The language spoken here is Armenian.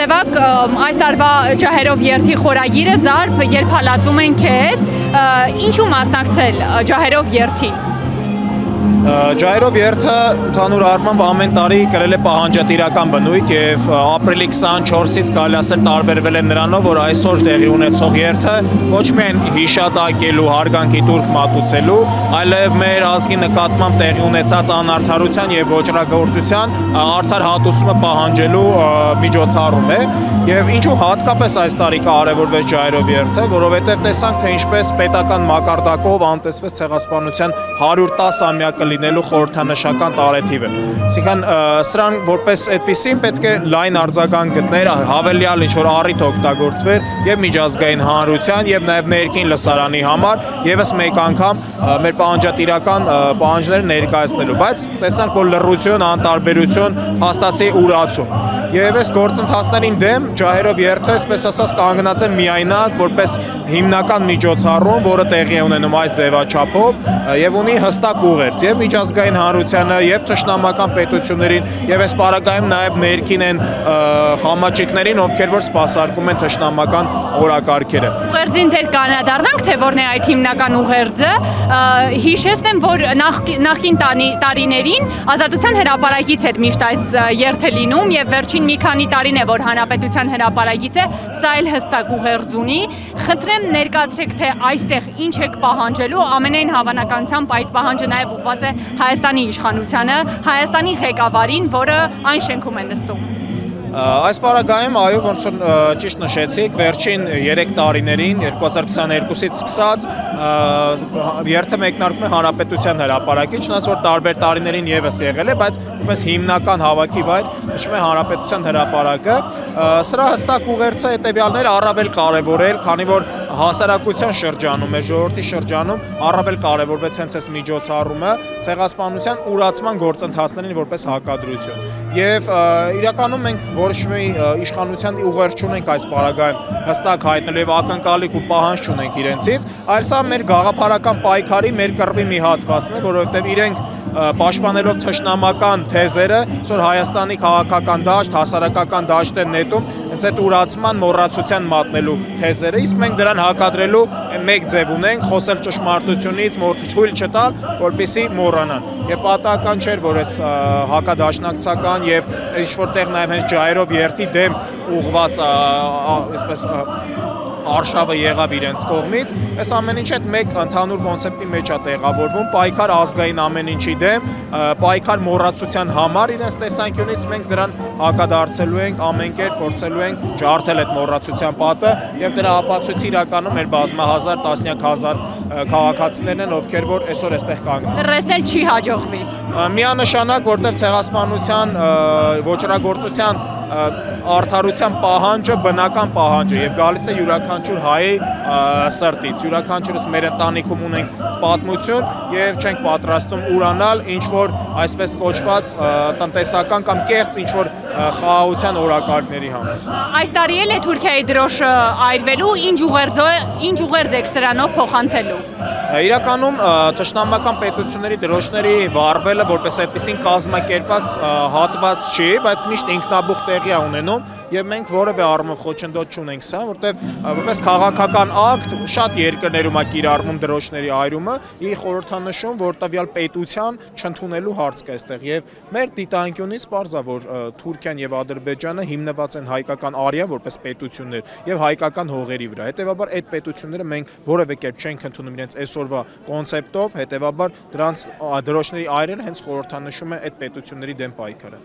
Տևակ այս տարվա ջահերով երթի խորագիրը Զարփ, երբ հալածում են քեզ, ինչու մասնակցել ջահերով երթին։ Ջահերով երթը ընդհանուր առմամբ ամեն տարի կրել է պահանջատիրական բնույթ եւ ապրիլի 24-ից կարելի ասել տարբերվել է նրանով, որ այսօր տեղի ունեցող երթը ոչ միայն հիշատակելու, հարգանքի տուրք մատուցելու, այլև մեր ազգի նկատմամբ տեղի ունեցած անարդարության եւ ոճրագործության արդար հատուցումը պահանջելու միջոցառում է եւ ինչու հատկապես այս տարի կարևորվեց ջահերով երթը, որովհետեւ տեսանք թե ինչպես պետական մակարդակով անտեսվեց ցեղասպանության 110-ամյակը լինելու խորհրդանշական տարեթիվը։ Այսինքն սրան որպես այդպեսին պետք է լայն արձագանք գտներ, հավելյալ ինչ-որ առիթ օգտագործվեր եւ միջազգային հանրության եւ նաեւ ներքին լսարանի համար եւս մեկ անգամ մեր պահանջատիրական պահանջները ներկայացնելու, բայց տեսանք որ լռություն, անտարբերություն հաստացի ուրացում։ Եվ այս գործընթացներին դեմ ջահերով երթը, այսպես ասած, կանգնած է միայնակ որպես հիմնական միջոցառում, որը տեղի է ունենում այս ձևաչափով եւ ունի հստակ ուղերձ եւ միջազգային հանրությանը եւ թշնամական պետություններին եւ այս պարագայում նաեւ ներքին են խամաճիկներին, ովքեր որ սպասարկում են թշնամական օրակարգերը։ Ուղերձին դեր կանադառնանք, թե որն է այդ հիմնական ուղերձը, հիշեցնեմ, որ նախկին տարիներին Ազատության հրապարակից էր միշտ այս երթը լինում եւ վերջին մի քանի տարին է, որ Հանրապետության հրապարակից է, սա էլ հստակ ուղերձ ունի։ Խնդրեմ ներկայացրեք, թե այստեղ ինչ եք պահանջելու, ամենայն հավանականությամբ այդ պահանջը նաև ուղղված է Հայաստանի իշխանությանը, Հայաստանի ղեկավարին, որը այն շենքում է նստում։ Այս պարագայում, այո, ոնց որ ճիշտ նշեցիք, վերջին 3 տարիներին, 2022-ից սկսած, երթը մեկնարկում է Հանրապետության հրապարակից, չնայած որ տարբեր տարիներին եւս եղել է, բայց որպես հիմնական հավաքի վայր նշվում է Հանրապետության հրապարակը։ Սրա հստակ ուղերձը հետեւյալն էր առավել կարևորել, քանի որ հասարակության շրջանում, ժողովրդի շրջանում առավել կարևորվեց հենց այս միջոցառումը ցեղասպանության ուրացման գործընթացներին որպես հակադրություն։ Եվ իրականում մենք որոշ մի իշխանության ուղերձ չունենք այս պարագայում հստակ հայտնելու եւ ակնկալիք ու պահանջ չունենք իրենցից, այլ սա մեր գաղափարական պայքարի, մեր կռվի մի հատվածն է, որովհետեւ իրենք պաշտպանելով թշնամական թեզերը, այսօր Հայաստանի քաղաքական դաշտ, հասարակական դաշտ են նետում, հենց այդ ուրացման մոռացության մատնելու թեզերը, իսկ մենք դրան հակադրելու մեկ ձև ունենք, խոսել ճշմարտությունից, թույլ չտալ, որպեսզի մոռանան։ Եվ պատահական չէր, որ այս հակադաշնակցական եւ ինչ-որտեղ նաեւ հենց ջահերով երթի դեմ ուղված, այսպես արշավը եղավ իրենց կողմից, այս ամեն ինչ այդ մեկ ընդհանուր կոնցեպտի մեջ է տեղավորվում, պայքար ազգային ամեն ինչի դեմ, պայքար մոռացության համար իրենց տեսանկյունից մենք դրան հակադարձելու ենք, ամեն կերպ փորձելու ենք ջարդել այդ մոռացության պատը եւ դրա ապացույցը իրականում մեր բազմահազար, տասնյակ հազար քաղաքացիներն են, ովքեր որ այսօր այստեղ կանգ։ Լրացնել չի հաջողվի։ Միանշանակ, որտեղ ցեղասպանության ոճրագործության արդարության պահանջը բնական պահանջ է եւ գալիս է յուրաքանչյուր հայի սրտից, յուրաքանչյուրս մեր ընտանիքում ունենք պատմություն եւ չենք պատրաստում ուրանալ ինչ որ այսպես կոչված տնտեսական կամ կեղծ ինչ որ խաղաղության օրակարգների համար։ Այս տարի էլ է Թուրքիայի դրոշը այրվելու, ինչ ուղերձ եք սրանով փոխանցելու։ Իրականում թշնամական պետությունների դրոշների վառվելը որպես այդպեսին կազմակերպված հատված չի, բայց միշտ ինքնաբուխ տեղի է ունենում եւ մենք որևէ առումով խոչընդոտ չունենք սա, որտեղ որպես քաղաքական ակտ շատ երկրներում է կիրառվում դրոշների այրումը, ի խորհրդանշում, որ տվյալ պետության չընդունելու հարց կա այստեղ եւ մեր դիտանկյունից պարզ է, որ Թուրքիան եւ Ադրբեջանը հիմնված են հայկական արյան որպես պետություններ եւ հայկական հողերի վրա։ Հետեւաբար այդ պետությունները մենք որևէ կերպ չենք ընդունում իրենց այսօրվա կոնցեպտով, հետեւաբար դրանց դրոշների այրելը հենց խորհրդանշում է այդ պետությունների դեմ պայքարը։